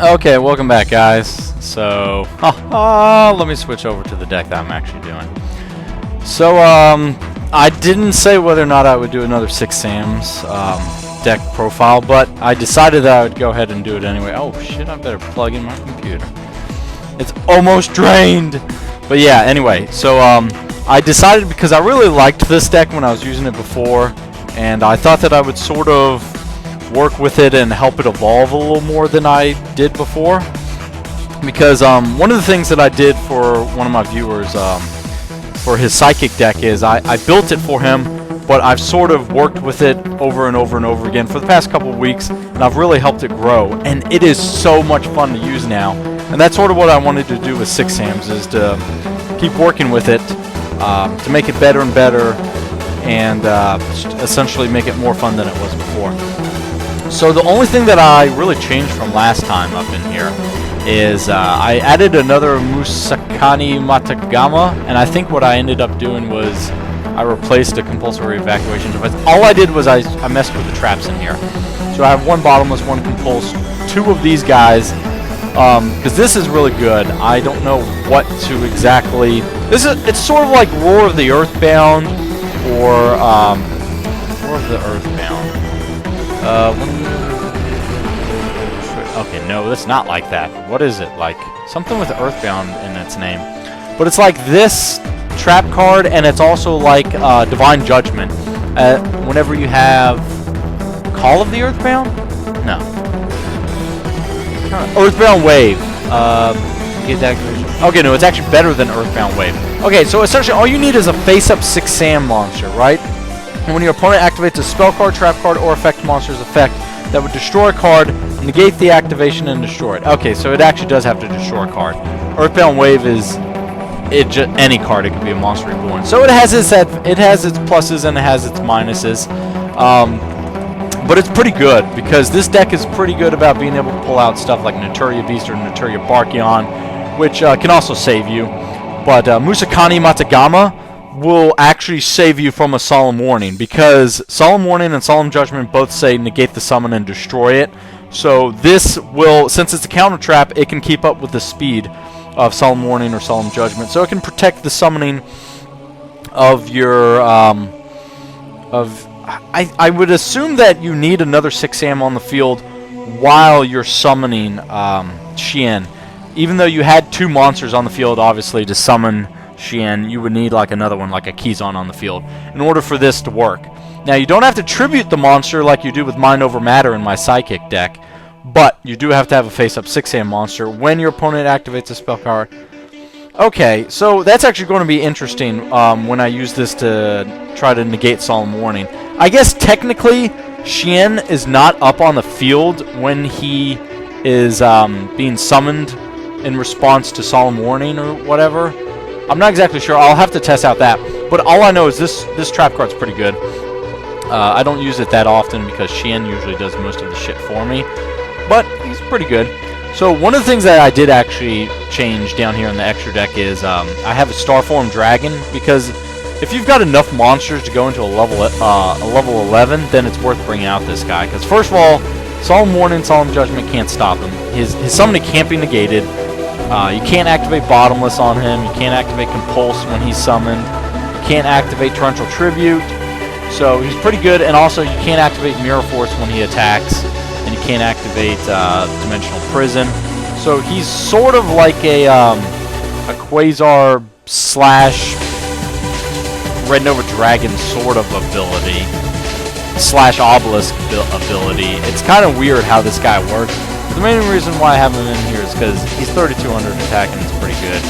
Okay, welcome back, guys. So, let me switch over to the deck that I'm actually doing. So, I didn't say whether or not I would do another 6 Sam's deck profile, but I decided that I would go ahead and do it anyway. Oh shit, I better plug in my computer. It's almost drained! But yeah, anyway, so I decided because I really liked this deck when I was using it before, and I thought that I would sort of work with it and help it evolve a little more than I did before. Because one of the things that I did for one of my viewers for his Psychic deck is I built it for him, but I've sort of worked with it over and over and over again for the past couple of weeks, and I've really helped it grow, and it is so much fun to use now. And that's sort of what I wanted to do with 6 Sam's, is to keep working with it to make it better and better, and essentially make it more fun than it was before. So the only thing that I really changed from last time up in here is I added another Musakani Matagama, and I think what I ended up doing was I replaced a compulsory evacuation device. All I did was I messed with the traps in here. So I have one bottomless, one compulse, 2 of these guys, because this is really good. I don't know what to exactly... It's sort of like Roar of the Earthbound, or Roar of the Earthbound. Okay, no, that's not like that. What is it? Like, something with Earthbound in its name. But it's like this trap card, and it's also like Divine Judgment. Whenever you have Call of the Earthbound? No. Earthbound Wave. Get that. Okay, no, it's actually better than Earthbound Wave. Okay, so essentially all you need is a face-up 6 Sam monster, right? And when your opponent activates a spell card, trap card, or effect monster's effect that would destroy a card, negate the activation and destroy it. Okay, so it actually does have to destroy a card. Earthbound Wave is any card. It could be a monster reborn. So it has its pluses and it has its minuses. But it's pretty good because this deck is pretty good about being able to pull out stuff like Naturia Beast or Naturia Barkion, which can also save you. But Musakani Matagama will actually save you from a Solemn Warning, because Solemn Warning and Solemn Judgment both say negate the summon and destroy it. So this will, since it's a counter trap, it can keep up with the speed of Solemn Warning or Solemn Judgment. So it can protect the summoning of your I would assume that you need another 6 Sam on the field while you're summoning Shien. Even though you had 2 monsters on the field, obviously, to summon Shien, you would need like another one, like a Kizon on the field, in order for this to work. Now, you don't have to tribute the monster like you do with Mind Over Matter in my Psychic deck, but you do have to have a face-up 6 Sam monster when your opponent activates a spell card. Okay, so that's actually going to be interesting when I use this to try to negate Solemn Warning. I guess technically, Shien is not up on the field when he is being summoned in response to Solemn Warning or whatever. I'm not exactly sure. I'll have to test out that. But all I know is this trap card's pretty good. I don't use it that often because Shien usually does most of the shit for me. But he's pretty good. So one of the things that I did actually change down here in the extra deck is I have a Starform Dragon, because if you've got enough monsters to go into a level 11, then it's worth bringing out this guy. Because first of all, Solemn Warning, Solemn Judgment can't stop him. His summoning can't be negated. You can't activate Bottomless on him. You can't activate Compulse when he's summoned. You can't activate Torrential Tribute. So he's pretty good, and also you can't activate Mirror Force when he attacks, and you can't activate Dimensional Prison. So he's sort of like a Quasar slash Red Nova Dragon sort of ability, slash Obelisk ability. It's kind of weird how this guy works. But the main reason why I have him in here is because he's 3200 attack, and it's pretty good.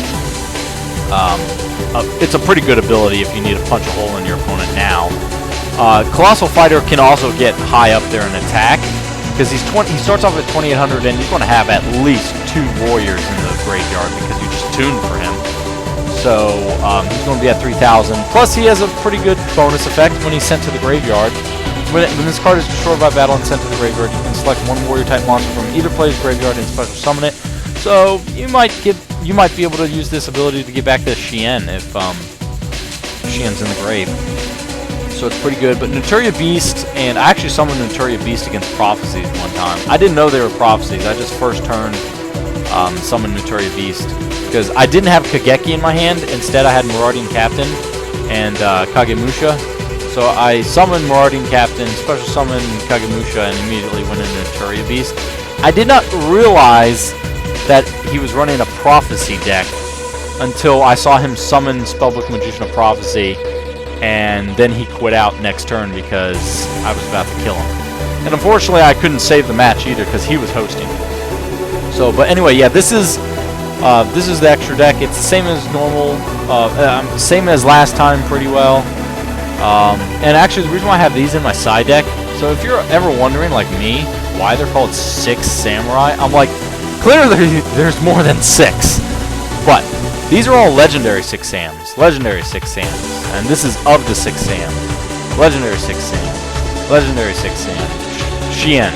It's a pretty good ability if you need to punch a hole in your opponent now. Colossal Fighter can also get high up there in attack, because he starts off at 2800, and he's going to have at least 2 warriors in the graveyard because you just tuned for him. So he's going to be at 3000. Plus, he has a pretty good bonus effect when he's sent to the graveyard. When this card is destroyed by battle and sent to the graveyard, you can select 1 warrior type monster from either player's graveyard and special summon it. So you might be able to use this ability to get back to Shien if Shien's in the grave. so it's pretty good. But Naturia Beast, and I actually summoned Naturia Beast against Prophecies one time. I didn't know they were Prophecies. I just first turned summoned Naturia Beast because I didn't have Kageki in my hand. Instead, I had Marauding Captain and Kagemusha. So I summoned Marauding Captain, special summoned Kagemusha, and immediately went into Naturia Beast. I did not realize that he was running a Prophecy deck until I saw him summon Spellbook Magician of Prophecy, and then he quit out next turn because I was about to kill him. And unfortunately, I couldn't save the match either because he was hosting. So, but anyway, yeah, this is the extra deck. It's the same as normal, same as last time, pretty well. And actually, the reason why I have these in my side deck. So, if you're ever wondering, like me, why they're called 6 Samurai, I'm like, clearly there's more than 6, but these are all legendary 6 Sams, legendary 6 Sams, and this is of the 6 Sam, legendary 6 Sam, legendary 6 Sam, Shien.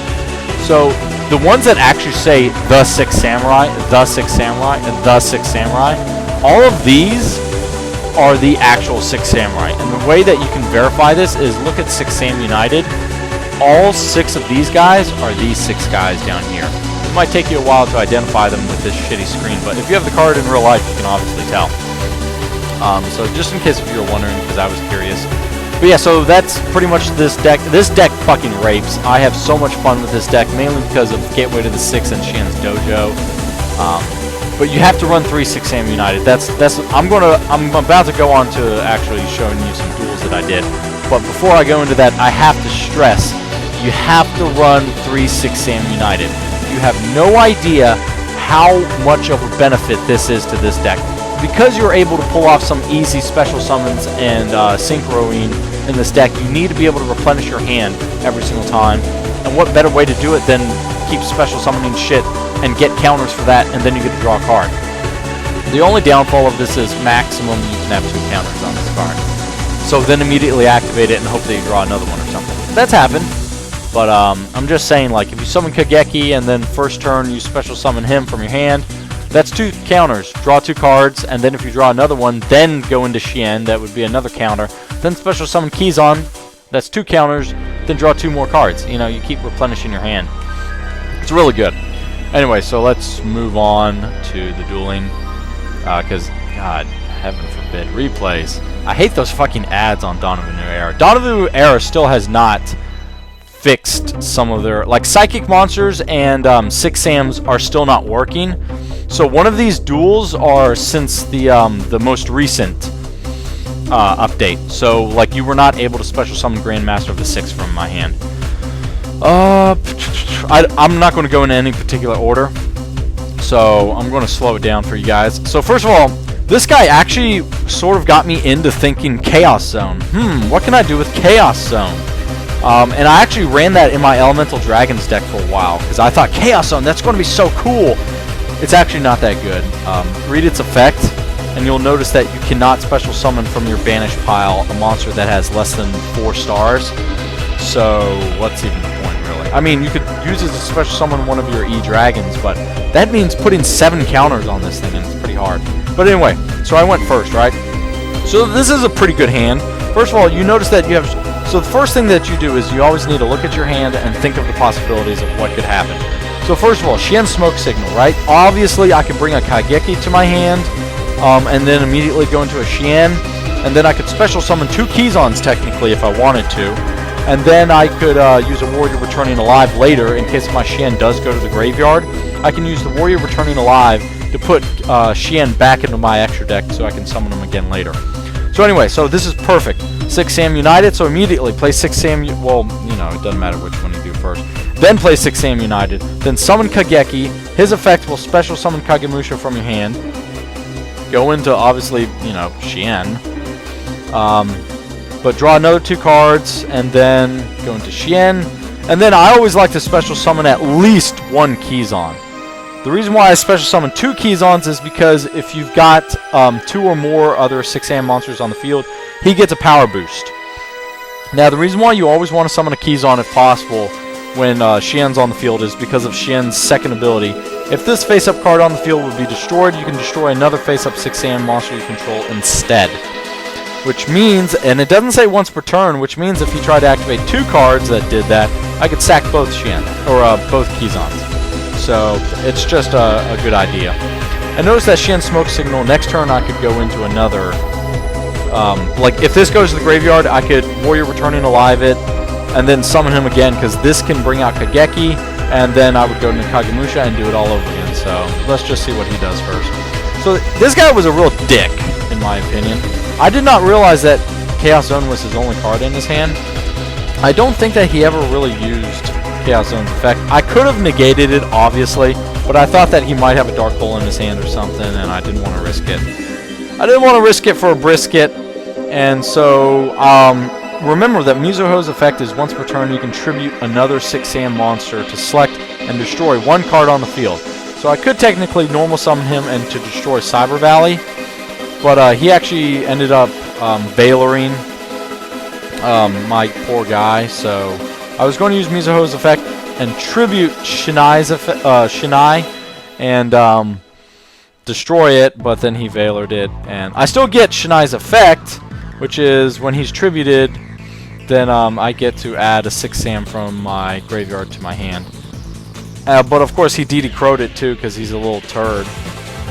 So the ones that actually say the 6 Samurai, the 6 Samurai, and the 6 Samurai, all of these are the actual 6 Samurai. And the way that you can verify this is look at 6 Sam United. All 6 of these guys are these 6 guys down here. It might take you a while to identify them with this shitty screen, but if you have the card in real life, you can obviously tell. So just in case if you were wondering, because I was curious. But yeah, so that's pretty much this deck. This deck fucking rapes. I have so much fun with this deck, mainly because of Gateway to the 6 and Shien's Dojo. But you have to run 3 6 Sam United. I'm about to go on to actually showing you some duels that I did. But before I go into that, I have to stress, you have to run 3 6 Sam United. You have no idea how much of a benefit this is to this deck. Because you're able to pull off some easy special summons and synchroing in this deck, you need to be able to replenish your hand every single time. And what better way to do it than keep special summoning shit and get counters for that, and then you get to draw a card. The only downfall of this is maximum you can have 2 counters on this card. So then immediately activate it and hope that you draw another one or something. That's happened. But I'm just saying, like, if you summon Kageki and then first turn you special summon him from your hand, that's 2 counters. Draw 2 cards, and then if you draw another one, then go into Shien, that would be another counter. Then special summon Kizon, that's 2 counters, then draw 2 more cards. You know, you keep replenishing your hand. It's really good. Anyway, so let's move on to the dueling, because, God, heaven forbid, replays. I hate those fucking ads on Dawn of a New Era. Dawn of a New Era still has not fixed some of their, like, Psychic Monsters and 6 Sams are still not working. So one of these duels are since the most recent update. So, like, you were not able to special summon Grandmaster of the 6 from my hand. I'm not going to go in any particular order, so I'm going to slow it down for you guys. So first of all, this guy actually sort of got me into thinking Chaos Zone. What can I do with Chaos Zone? And I actually ran that in my Elemental Dragons deck for a while, because I thought, Chaos Zone, that's going to be so cool. It's actually not that good. Read its effect, and you'll notice that you cannot special summon from your banished pile a monster that has less than 4 stars. So, what's even the point, really? I mean, you could use it to special summon one of your E-Dragons, but that means putting 7 counters on this thing, and it's pretty hard. But anyway, so I went first, right? So this is a pretty good hand. First of all, you notice that you have... So the first thing that you do is you always need to look at your hand and think of the possibilities of what could happen. So first of all, Shien Smoke Signal, right? Obviously, I could bring a Kageki to my hand, and then immediately go into a Shien, and then I could special summon 2 Kizons, technically, if I wanted to. And then I could use a Warrior Returning Alive later, in case my Shien does go to the graveyard. I can use the Warrior Returning Alive to put Shien back into my extra deck so I can summon him again later. So anyway, so this is perfect. 6 Sam United, so immediately play 6 Sam... Well, you know, it doesn't matter which one you do first. Then play 6 Sam United. Then summon Kageki. His effect will special summon Kagemusha from your hand. Go into, obviously, you know, Shien. But draw another 2 cards, and then go into Shien. And then I always like to special summon at least 1 Kizon. The reason why I special summon 2 Kizons is because if you've got 2 or more other 6 Sam monsters on the field, he gets a power boost. Now, the reason why you always want to summon a Kizon if possible when Shien's on the field is because of Shien's second ability. If this face-up card on the field would be destroyed, you can destroy another face-up 6 Sam monster you control instead. which means, and it doesn't say once per turn, which means if he tried to activate 2 cards that did that, I could sack both Shien, or both Kizons. So it's just a good idea. And notice that Shien Smoke Signal, next turn I could go into another, like if this goes to the graveyard, I could Warrior Returning Alive it, and then summon him again, because this can bring out Kageki, and then I would go into Kagemusha and do it all over again. So let's just see what he does first. So this guy was a real dick, in my opinion. I did not realize that Chaos Zone was his only card in his hand. I don't think that he ever really used Chaos Zone's effect. I could have negated it, obviously, but I thought that he might have a Dark Hole in his hand or something, and I didn't want to risk it. I didn't want to risk it for a brisket, and so, remember that Mizuho's effect is once per turn you can tribute another 6-SAM monster to select and destroy 1 card on the field. So I could technically normal summon him and to destroy Cyber Valley, but he actually ended up Veiloring my poor guy, so I was going to use Mizuho's effect and tribute Shinai and destroy it, but then he Veilored it, and I still get Shinai's effect, which is when he's tributed, then I get to add a 6-SAM from my graveyard to my hand. But of course he DD Crow'd it too, because he's a little turd,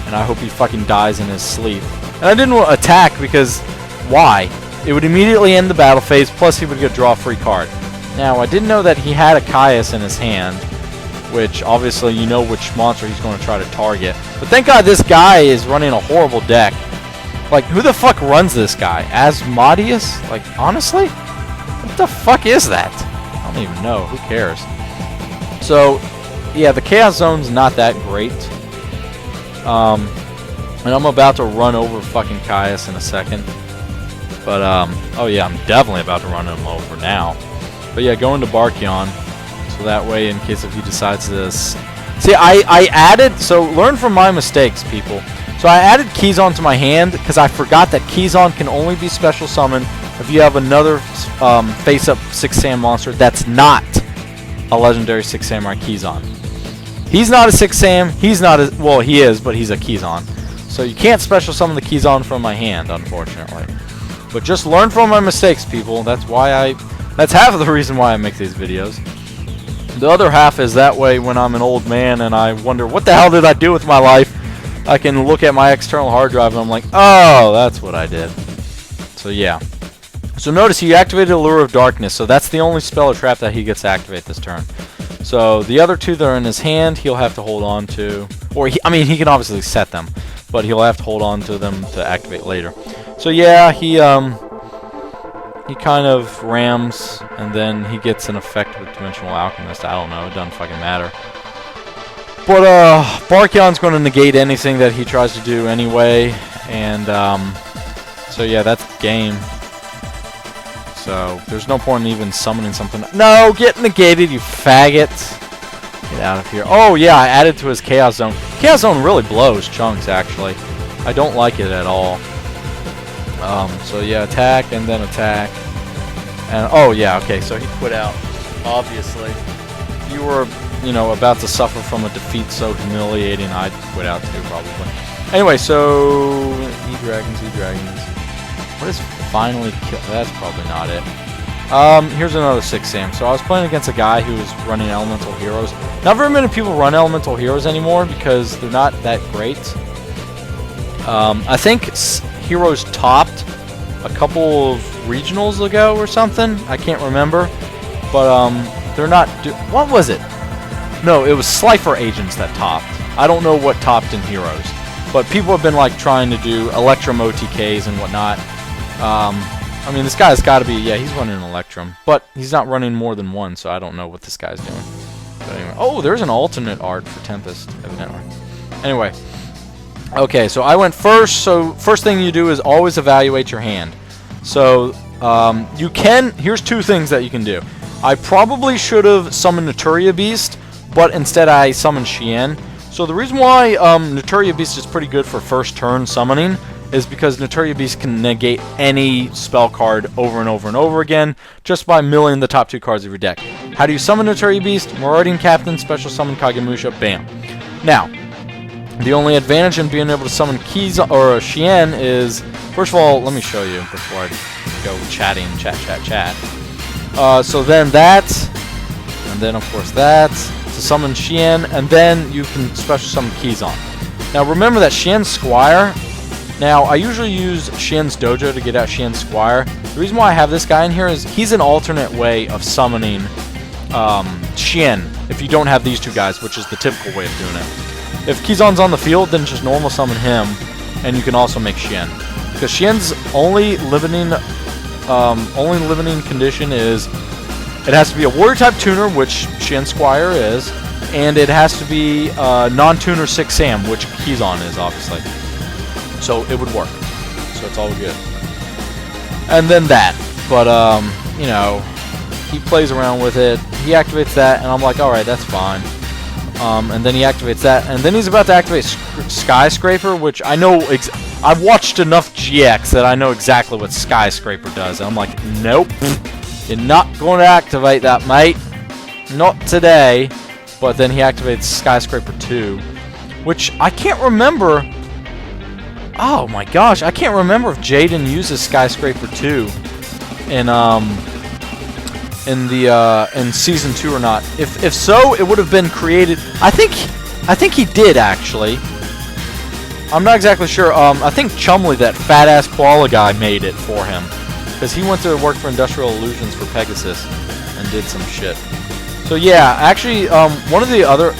and I hope he fucking dies in his sleep. And I didn't attack because, why? It would immediately end the battle phase, plus he would get draw a free card. Now, I didn't know that he had a Caius in his hand, which obviously you know which monster he's going to try to target. But thank God this guy is running a horrible deck. Like, who the fuck runs this guy? Asmodeus? Like, honestly? What the fuck is that? I don't even know. Who cares? So, yeah, the Chaos Zone's not that great. And I'm about to run over fucking Caius in a second. But, oh yeah, I'm definitely about to run him over now. But yeah, go into Barkion. So that way, in case if he decides this... See, I added... So, learn from my mistakes, people. So I added Kizon to my hand because I forgot that Kizon can only be special summoned if you have another face-up 6-SAM monster that's not a legendary 6 Samurai Kizon. He's not a 6-SAM. He's not a... Well, he is, but he's a Kizon. So you can't special summon the Kizon from my hand, unfortunately. But just learn from my mistakes, people. That's why that's half of the reason why I make these videos. The other half is that way when I'm an old man and I wonder, what the hell did I do with my life? I can look at my external hard drive and I'm like, oh, that's what I did. So yeah. So notice he activated Allure of Darkness, so that's the only spell or trap that he gets to activate this turn. So the other 2 that are in his hand, he'll have to hold on to, or I mean, he can obviously set them, but he'll have to hold on to them to activate later. So yeah, he kind of rams, and then he gets an effect with Dimensional Alchemist. I don't know, it doesn't fucking matter. But Barkion's going to negate anything that he tries to do anyway, and so yeah, that's the game. So there's no point in even summoning something. No, get negated, you faggot! Get out of here. Oh yeah, I added to his Chaos Zone. Chaos Zone really blows chunks, actually. I don't like it at all. So yeah, attack and then attack. And oh yeah, okay, so he quit out. Obviously. If you were, you know, about to suffer from a defeat so humiliating, I'd quit out too, probably. Anyway, so E-Dragons. What is finally kill? That's probably not it. Here's another 6-SAM. So I was playing against a guy who was running Elemental Heroes. Not very many people run Elemental Heroes anymore because they're not that great. I think Heroes topped a couple of regionals ago or something. I can't remember. But they're not... What was it? No, it was Slifer Agents that topped. I don't know what topped in Heroes. But people have been like trying to do Electrum OTKs and whatnot. I mean, this guy's got to be... Yeah, he's running an Electrum. But he's not running more than one, so I don't know what this guy's doing. But anyway. Oh, there's an alternate art for Tempest, evidently. Anyway. Okay, so I went first. So first thing you do is always evaluate your hand. So you can... Here's 2 things that you can do. I probably should have summoned Naturia Beast, but instead I summoned Shien. So the reason why Naturia Beast is pretty good for first turn summoning is because Naturia Beast can negate any spell card over and over and over again just by milling the top 2 cards of your deck. How do you summon Naturia Beast? Marauding Captain, special summon Kagemusha, bam. Now, the only advantage in being able to summon Shien is First of all, let me show you before I go chatting, chat. So then that, and then of course that, to summon Xian, and then you can special summon Kizon. Now remember that Xian's Squire, now I usually use Xian's Dojo to get out Xian's Squire. The reason why I have this guy in here is he's an alternate way of summoning Xian if you don't have these two guys, which is the typical way of doing it. If Kizon's on the field, then just normal summon him, and you can also make Xian. Because Xian's only limiting condition is it has to be a warrior type tuner, which Xian Squire is, and it has to be non-tuner 6 Sam, which Kizon is obviously. So it would work. So it's all good. And then that, but you know, he plays around with it. He activates that, and I'm like, all right, that's fine. And then he activates that, and then he's about to activate Skyscraper, which I know. I've watched enough GX that I know exactly what Skyscraper does. And I'm like, nope, you're not going to activate that, mate. Not today. But then he activates Skyscraper 2, which I can't remember. Oh my gosh, I can't remember if Jaden uses Skyscraper 2 in season 2 or not. If so, it would have been created. I think he did actually. I'm not exactly sure. I think Chumley, that fat ass koala guy, made it for him because he went to work for Industrial Illusions for Pegasus and did some shit. So yeah, actually, one of the other.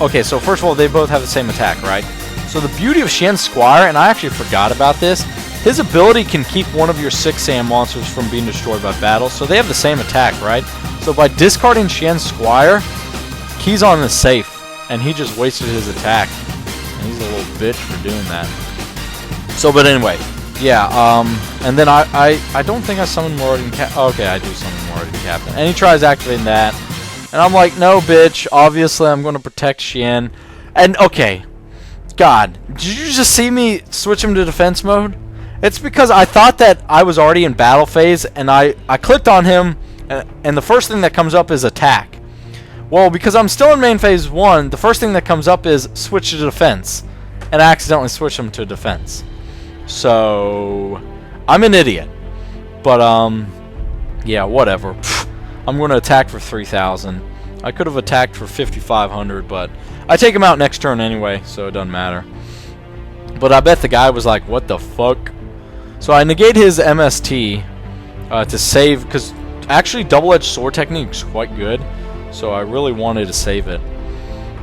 Okay, so first of all, they both have the same attack, right? So the beauty of Xian Squire, and I actually forgot about this, his ability can keep one of your 6 Sam monsters from being destroyed by battle, so they have the same attack, right? So by discarding Xian Squire, Kizon is safe, and he just wasted his attack. And he's a little bitch for doing that. So, but anyway, yeah, and then I don't think I summoned Marauding Captain. Okay, I do summon Marauding Captain. And he tries activating that, and I'm like, no, bitch, obviously I'm going to protect Xian. And, okay, God, did you just see me switch him to defense mode? It's because I thought that I was already in battle phase, and I clicked on him, and the first thing that comes up is attack. Well, because I'm still in main phase 1, the first thing that comes up is switch to defense, and I accidentally switched him to defense. So, I'm an idiot. But, yeah, whatever. I'm going to attack for 3,000. I could have attacked for 5,500, but I take him out next turn anyway, so it doesn't matter. But I bet the guy was like, what the fuck? So I negate his MST to save, because actually double-edged sword technique is quite good. So I really wanted to save it.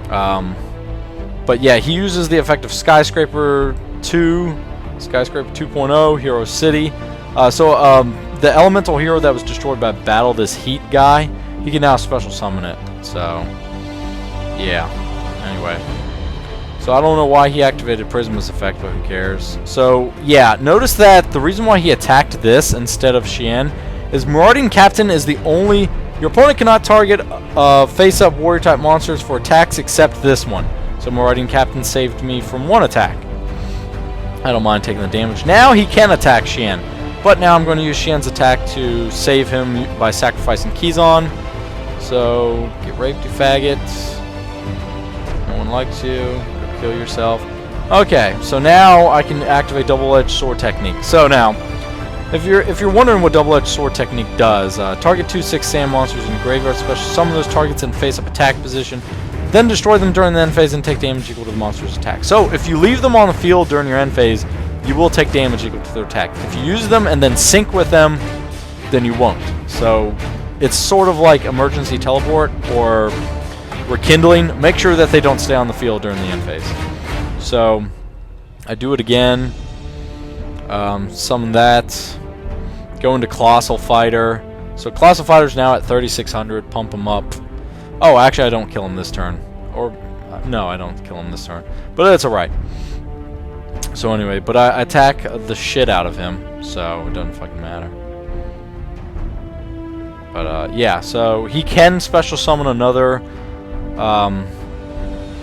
But yeah, he uses the effect of Skyscraper 2, Skyscraper 2.0, Hero City. The elemental hero that was destroyed by battle, this heat guy, he can now special summon it. So, yeah. Anyway. So I don't know why he activated Prisma's effect, but who cares. So, yeah, notice that the reason why he attacked this instead of Xian is Marauding Captain is the only... Your opponent cannot target face-up warrior-type monsters for attacks except this one. So Marauding Captain saved me from 1 attack. I don't mind taking the damage. Now he can attack Xian. But now I'm going to use Xian's attack to save him by sacrificing Kizon. So, get raped, you faggot. No one likes you. Go kill yourself. Okay, so now I can activate double-edged sword technique. So now, if you're wondering what double-edged sword technique does, target 2 6 Sam monsters in the graveyard, special summon those targets in face-up attack position, then destroy them during the end phase and take damage equal to the monster's attack. So, if you leave them on the field during your end phase, you will take damage equal to their attack. If you use them and then sync with them, then you won't. So, it's sort of like emergency teleport or rekindling. Make sure that they don't stay on the field during the end phase. So, I do it again. Summon that. Go into Colossal Fighter. So, Colossal Fighter's now at 3,600. Pump him up. Oh, actually, I don't kill him this turn. Or, no, I don't kill him this turn. But that's alright. So anyway, but I attack the shit out of him, so it doesn't fucking matter. But yeah, so he can special summon another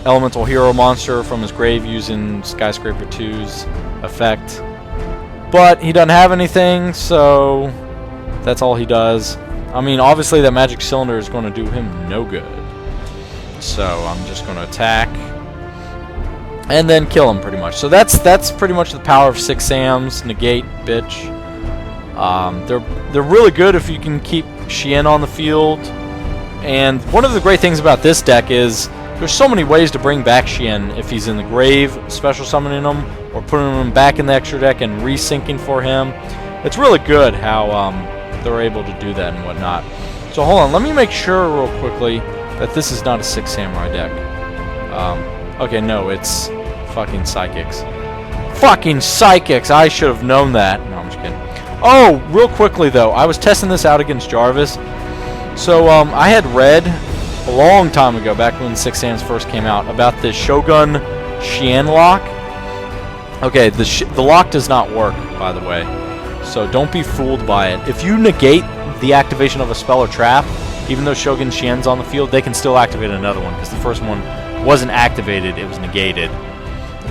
elemental hero monster from his grave using Skyscraper 2's effect. But he doesn't have anything, so that's all he does. I mean, obviously that magic cylinder is going to do him no good. So I'm just going to attack. and then kill him pretty much. So that's pretty much the power of 6 Sams. Negate, bitch. They're really good if you can keep Shien on the field. And one of the great things about this deck is there's so many ways to bring back Shien if he's in the grave, special summoning him, or putting him back in the extra deck and resyncing for him. It's really good how they're able to do that and whatnot. So hold on, let me make sure real quickly that this is not a 6 Samurai deck. Okay, no, it's fucking Psychics. Fucking Psychics! I should have known that. No, I'm just kidding. Oh, real quickly though, I was testing this out against Jarvis. So I had read a long time ago, back when 6 Sams first came out, about the Shogun Shien lock. Okay, the lock does not work, by the way. So don't be fooled by it. If you negate the activation of a spell or trap, even though Shogun Shien's on the field, they can still activate another one, because the first one wasn't activated, it was negated.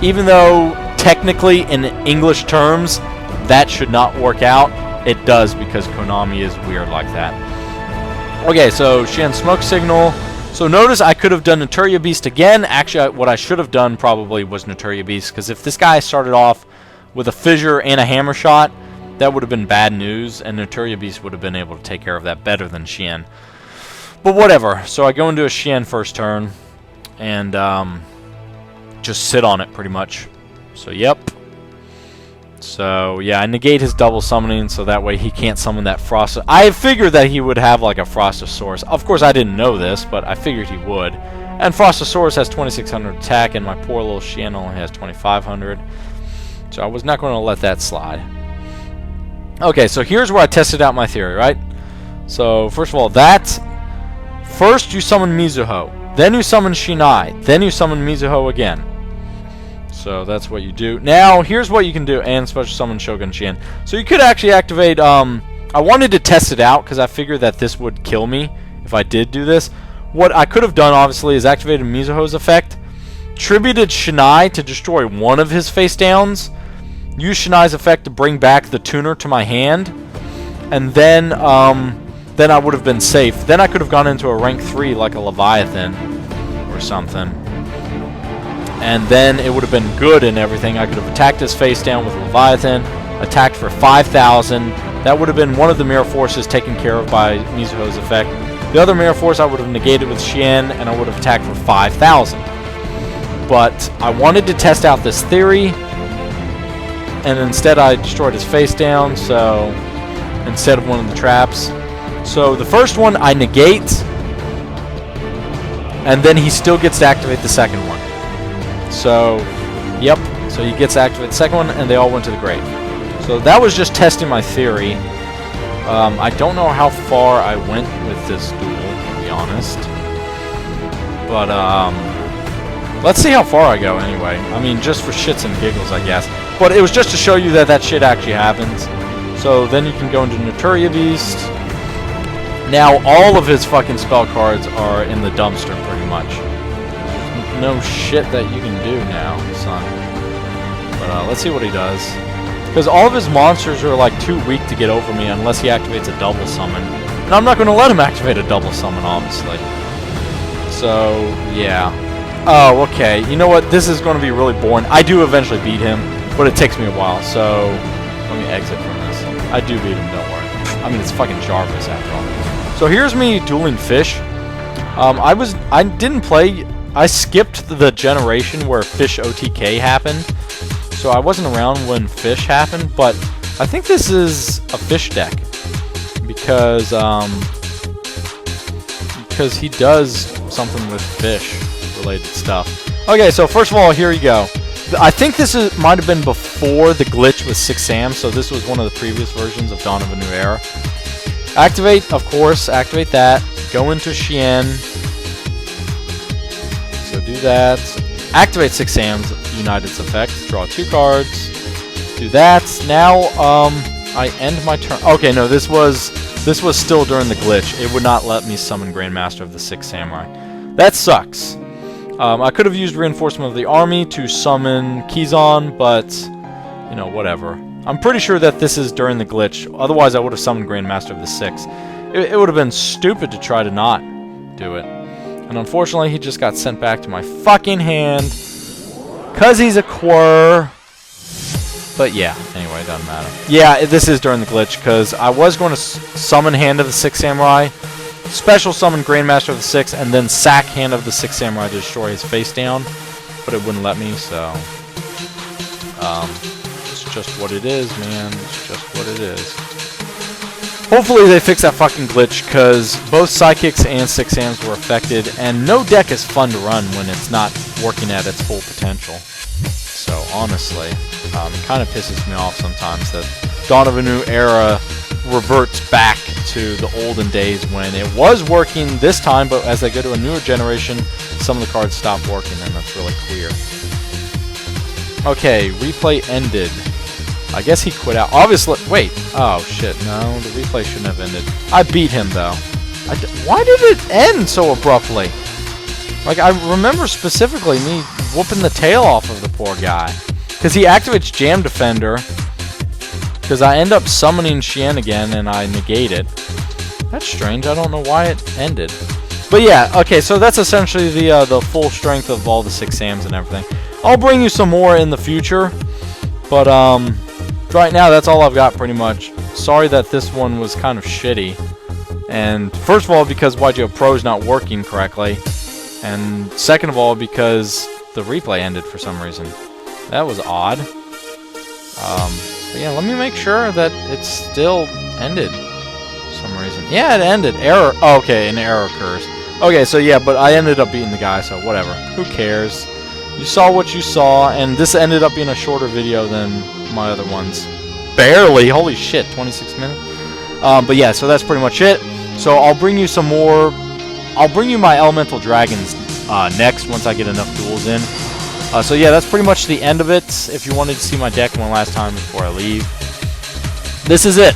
Even though, technically, in English terms, that should not work out, it does, because Konami is weird like that. Okay, so Shien Smoke Signal. So notice I could have done Naturia Beast again. Actually, what I should have done probably was Naturia Beast, because if this guy started off with a Fissure and a Hammer Shot, that would have been bad news, and Naturia Beast would have been able to take care of that better than Shien. But whatever. So I go into a Shien first turn, and just sit on it pretty much. So yep. So yeah, I negate his double summoning, so that way he can't summon that Frost. I figured that he would have like a Frostosaurus. Of course, I didn't know this, but I figured he would. And Frostosaurus has 2600 attack, and my poor little Shien only has 2500. So I was not going to let that slide. Okay, so here's where I tested out my theory, right? So first of all, first you summon Mizuho, then you summon Shinai, then you summon Mizuho again. So that's what you do. Now, here's what you can do, and special summon Shogun Shien. So you could actually activate, I wanted to test it out, because I figured that this would kill me if I did do this. What I could have done, obviously, is activated Mizuho's effect, tributed Shinai to destroy one of his face downs, use Shinai's effect to bring back the tuner to my hand, and then I would have been safe. Then I could have gone into a rank 3 like a Leviathan or something. And then it would have been good and everything. I could have attacked his face down with Leviathan, attacked for 5,000. That would have been one of the Mirror Forces taken care of by Mizuho's effect. The other Mirror Force I would have negated with Shien, and I would have attacked for 5,000. But I wanted to test out this theory, and instead I destroyed his face down, so instead of one of the traps. So the first one I negate, and then he still gets to activate the second one. So, yep, so he gets to activate the second one, and they all went to the grave. So that was just testing my theory. I don't know how far I went with this duel, to be honest. But, let's see how far I go anyway. I mean, just for shits and giggles, I guess. But it was just to show you that that shit actually happens. So then you can go into Naturia Beast. Now all of his fucking spell cards are in the dumpster, pretty much. No shit that you can do now, son. But let's see what he does. Because all of his monsters are like too weak to get over me unless he activates a double summon. And I'm not going to let him activate a double summon, obviously. So, yeah. Oh, okay. You know what? This is going to be really boring. I do eventually beat him, but it takes me a while. So, let me exit from this. I do beat him, don't worry. I mean, it's fucking Jarvis after all. So here's me dueling Fish. I didn't play... I skipped the generation where Fish OTK happened, so I wasn't around when Fish happened, but I think this is a Fish deck, because he does something with Fish-related stuff. Okay, so first of all, here you go. I think this might have been before the glitch with 6 Sam, so this was one of the previous versions of Dawn of a New Era. Activate, of course, activate that. Go into Shien. So do that. Activate 6 Sam's United's effect. Draw 2 cards. Do that. Now, I end my turn. Okay, no, this was still during the glitch. It would not let me summon Grandmaster of the 6 Samurai. That sucks. I could have used Reinforcement of the Army to summon Kizan, but, you know, whatever. I'm pretty sure that this is during the glitch. Otherwise, I would have summoned Grandmaster of the 6. It would have been stupid to try to not do it. And unfortunately, he just got sent back to my fucking hand. Because he's a quirr. But yeah, anyway, it doesn't matter. Yeah, this is during the glitch, because I was going to summon Hand of the Six Samurai, special summon Grandmaster of the Six, and then sack Hand of the Six Samurai to destroy his face down. But it wouldn't let me, so... it's just what it is, man. It's just what it is. Hopefully they fix that fucking glitch, because both Psychics and Six Sams were affected, and no deck is fun to run when it's not working at its full potential. So, honestly, it kind of pisses me off sometimes that Dawn of a New Era reverts back to the olden days when it was working this time, but as they go to a newer generation, some of the cards stop working, and that's really clear. Okay, replay ended. I guess he quit out. Obviously, wait. Oh, shit, no, the replay shouldn't have ended. I beat him, though. Why did it end so abruptly? Like, I remember specifically me whooping the tail off of the poor guy. Because he activates Jam Defender. Because I end up summoning Xian again and I negate it. That's strange. I don't know why it ended. But yeah, okay, so that's essentially the full strength of all the Six Sams and everything. I'll bring you some more in the future. But, right now, that's all I've got pretty much. Sorry that this one was kind of shitty. And first of all, because Yugioh Pro is not working correctly. And second of all, because the replay ended for some reason. That was odd. But yeah, let me make sure that it still ended for some reason. Yeah, it ended. Error. Oh, okay, an error occurs. Okay, so yeah, but I ended up beating the guy, so whatever. Who cares? You saw what you saw, and this ended up being a shorter video than my other ones. Barely. Holy shit, 26 minutes. But yeah, so that's pretty much it. So I'll bring you some more. I'll bring you my Elemental Dragons next once I get enough duels in. So yeah, that's pretty much the end of it. If you wanted to see my deck one last time before I leave, this is it.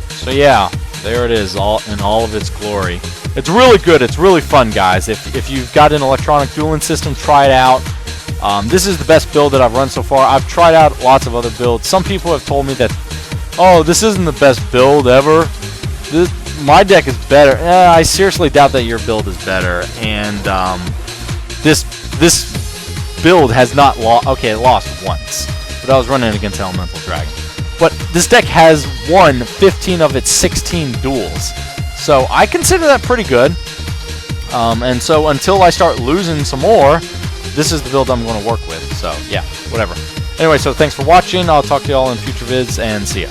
So yeah, there it is, all in all of its glory. It's really good. It's really fun, guys. If you've got an electronic dueling system, try it out. This is the best build that I've run so far. I've tried out lots of other builds. Some people have told me that, oh, this isn't the best build ever. My deck is better. I seriously doubt that your build is better. And this build has not lost. Okay, it lost once, but I was running against Elemental Dragon. But this deck has won 15 of its 16 duels, so I consider that pretty good. And so until I start losing some more, this is the build I'm going to work with. So yeah, whatever. Anyway, so thanks for watching. I'll talk to y'all in future vids, and see ya.